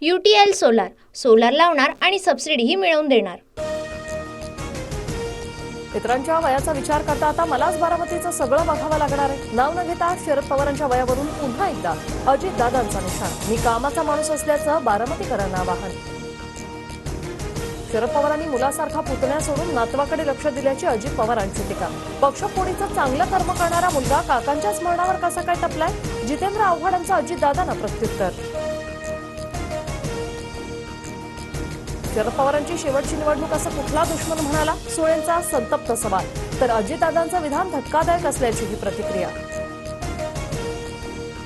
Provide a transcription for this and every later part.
UTL solar लावणार आणि सबसिडीही मिळवून देणार। इतरांच्या वयाचा विचार करता आता मलाच बारामतीचं सगळं बघावं लागणार आहे। नाव न घेता शरद पवारांच्या वयावरून पुन्हा एकदा अजितदादांचा निशाण। मी कामाचा माणूस असल्याचं बारामतीकरांना आवाहन। शरद पवारांनी मुलासारखा पुतण्या सोडून नातवाकडे लक्ष दिल्याची अजित पवारांची टीका। पक्षफोडीचं चांगलं कर्म करणारा मुलगा काकांच्या स्मरणावर कसा काय टपलाय? जितेंद्र आव्हाडांचं अजितदादांना प्रत्युत्तर। शरद पवारांची शेवटची निवडणूक असं कुठला दुश्मन म्हणाला? सुळेंचा संतप्त सवाल। तर अजितदादांचं विधान धक्कादायक असल्याची ही प्रतिक्रिया।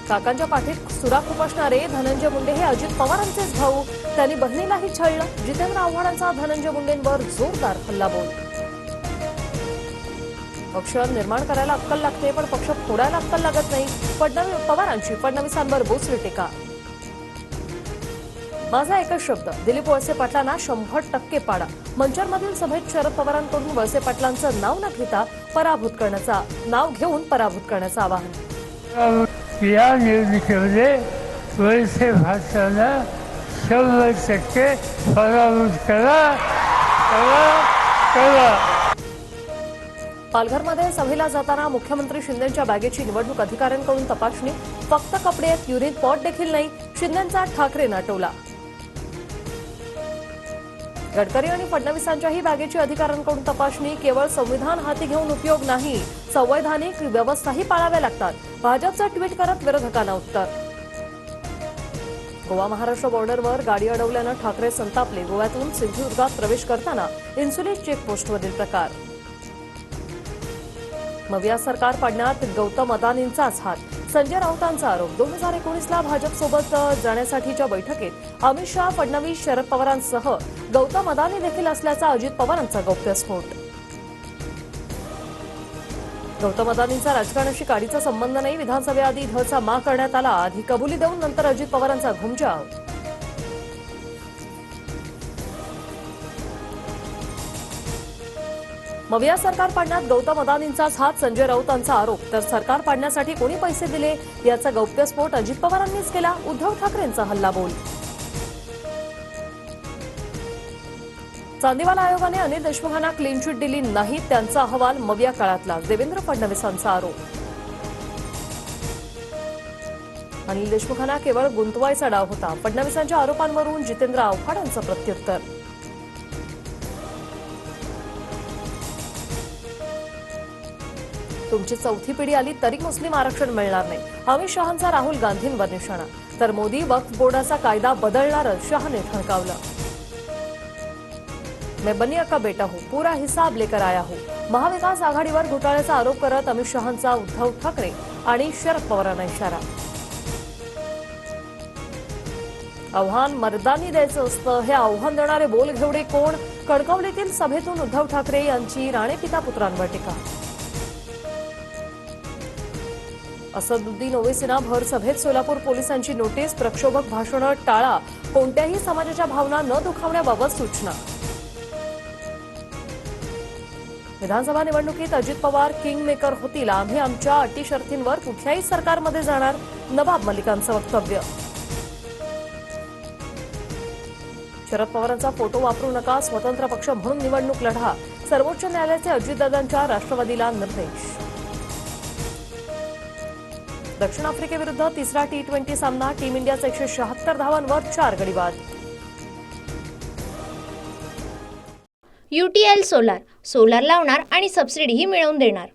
काकांच्या पाठीत सुरा खुपसणारे धनंजय मुंडे हे अजित पवारांचेच भाऊ। त्यांनी बहिणीलाही छळलं। जितेंद्र आव्हाडांचा धनंजय मुंडेंवर जोरदार हल्लाबोल। पक्ष निर्माण करायला अक्कल लागते पण पक्ष फोडायला अक्कल लागत नाही। पवारांची फडणवीसांवर बोचरी टीका। माझा एकच शब्द, दिलीप वळसे पाटलांना 100% पाडा। मंचरमधील सभेत शरद पवारांकडून वळसे पाटलांचं नाव न घेता नाव घेऊन पराभूत करण्याचं आवाहन। या निवडणुकीमध्ये वळसे पाटलांना 100% पराभूत करा। पालघरमध्ये सभेला जाताना मुख्यमंत्री शिंदेंच्या बॅगेची निवडणूक अधिकाऱ्यांकडून तपासणी। फक्त कपडे आहेत, युरिन पॉट देखील नाही। शिंदेंचा ठाकरेंना टोला। गडकरी आणि फडणवीसांच्याही बॅगेची अधिकाऱ्यांकडून तपासणी। केवळ संविधान हाती घेऊन उपयोग नाही, संवैधानिक व्यवस्थाही पाळाव्या लागतात। भाजपचं ट्विट करत विरोधकांना उत्तर। गोवा महाराष्ट्र बॉर्डरवर गाडी अडवल्यानं ठाकरे संतापले। गोव्यातून सिंधुदुर्गात प्रवेश करताना इन्सुलिन चेकपोस्टवरील प्रकार। मविया सरकार पाडण्यात गौतम अदानींचाच हात, संजय राऊतांचा आरोप। 2019ला भाजपसोबत जाण्यासाठीच्या बैठकीत अमित शहा, फडणवीस, शरद पवारांसह गौतम अदानी देखील असल्याचा अजित पवारांचा गौप्यस्फोट। गौतम अदानींचा राजकारणाशी काडीचा संबंध नाही। विधानसभेआधी धचा मा करण्यात आला। आधी कबुली देऊन नंतर अजित पवारांचा घुमजाव। मविया सरकार पाडण्यात गौतम अदानींचाच हात, संजय राऊतांचा आरोप। तर सरकार पाडण्यासाठी कोणी पैसे दिले याचा गौप्यस्फोट अजित पवारांनीच केला। उद्धव ठाकरेंचा हल्लाबोल। चांदीवाला आयोगाने अनिल देशमुखांना क्लीन चिट दिली नाही, त्यांचा अहवाल मविया काळातला। देवेंद्र फडणवीसांचा आरोप। अनिल देशमुखांना केवळ गुंतवायचा डाव होता। फडणवीसांच्या आरोपांवरून जितेंद्र आव्हाडांचं प्रत्युत्तर। तुमची चौथी पिढी आली तरी मुस्लिम आरक्षण मिळणार नाही, अमित शहांचा राहुल गांधींवर निशाणा। तर मोदी वक्फ बोर्डाचा कायदा बदलणारच, शहाने ठणकावलं। मैं बनिया का बेटा हूं, पूरा हिसाब लेकर आया हूं। महाविकास आघाडीवर घोटाळ्याचा आरोप करत अमित शहांचा उद्धव ठाकरे आणि शरद पवारांना इशारा। आव्हान मर्दानी द्यायचं असतं, हे आव्हान देणारे बोल घेवडे कोण? कणकवलीतील सभेतून उद्धव ठाकरे यांची राणे पिता पुत्रांवर टीका। असदुद्दीन ओवेसींना भर सभेत सोलापूर पोलिसांची नोटीस। प्रक्षोभक भाषणं टाळा, कोणत्याही समाजाच्या भावना न दुखावण्याबाबत सूचना। विधानसभा निवडणुकीत अजित पवार किंग मेकर होतील, आम्ही आमच्या अटी शर्तींवर कुठल्याही सरकारमध्ये जाणार, नवाब मलिकांचं वक्तव्य। शरद पवारांचा फोटो वापरू नका, स्वतंत्र पक्ष म्हणून निवडणूक लढा। सर्वोच्च न्यायालयाचे अजितदादांच्या राष्ट्रवादीला निर्देश। दक्षिण आफ्रिकेविरुद्ध तिसरा T20 सामना, टीम इंडियाचा 176 धावांवर 4 गडी बाद। UTL सोलार लावणार आणि सबसिडीही मिळवून देणार।